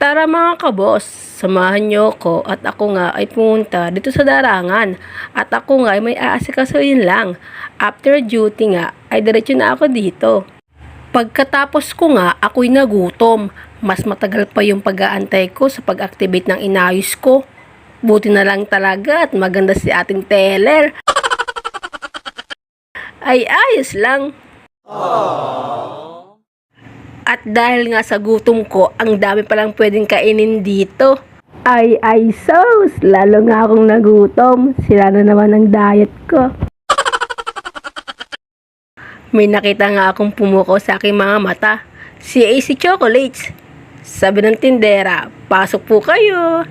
Tara mga kabos, samahan nyo ko at ako nga ay pumunta dito sa Darangan. At ako nga ay may aasikasuhin lang. After duty nga ay diretso na ako dito. Pagkatapos ko nga ako'y nagutom. Mas matagal pa yung pag-aantay ko sa pag-activate ng inayos ko. Buti na lang talaga at maganda si ating teller. Ay ayos lang. At dahil nga sa gutom ko, ang dami palang pwedeng kainin dito. Ay sos, lalo nga akong nagutom. Sila na naman ang diet ko. May nakita nga akong pumuko sa aking mga mata. Si AC Chocolates. Sabi ng tindera, pasok po kayo.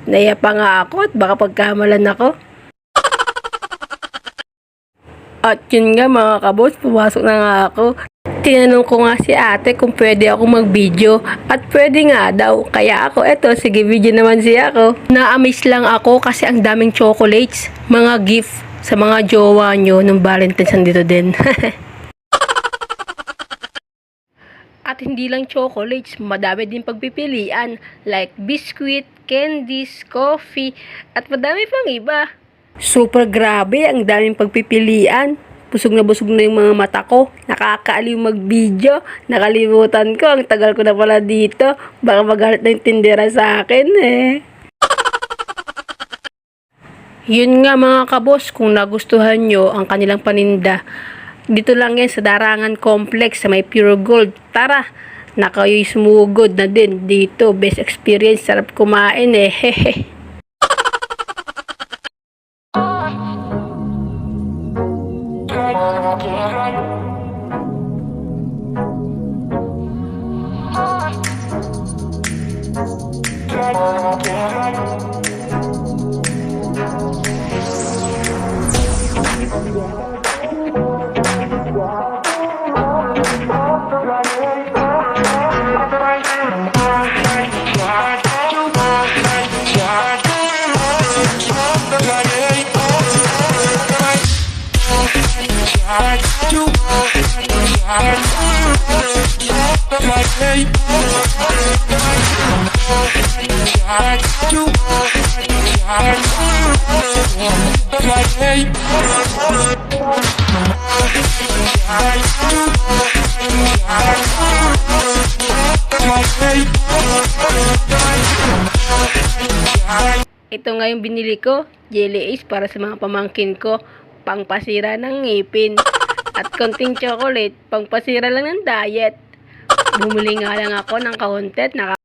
Naiya pa nga ako at baka pagkamalan ako. At yun nga mga kabos, pumasok na nga ako. Tinanong ko nga si ate kung pwede ako mag-video. At pwede nga daw. Kaya ako, eto, sige video naman siya ako. Na-amaze lang ako kasi ang daming chocolates. Mga gift sa mga jowa nyo nung Valentine's nandito din. At hindi lang chocolates, madami din pagpipilian. Like biscuit, candies, coffee, at madami pang iba. Super grabe, ang daming pagpipilian. Busog na yung mga mata ko. Nakakaaliw mag-video. Nakalimutan ko. Ang tagal ko na pala dito. Baka magalit na yung tindera sa akin eh. Yun nga mga kabos, kung nagustuhan nyo ang kanilang paninda, dito lang yan sa Darangan Complex sa may Pure Gold. Tara, na kayo'y sumugod na din dito. Best experience, sarap kumain eh. Hehe. Ito nga yung binili ko, Jelly Ace para sa mga pamangkin ko, pangpasira ng ngipin. At konting chocolate, pangpasira lang ng diet. Bumili nga lang ako ng kaunti at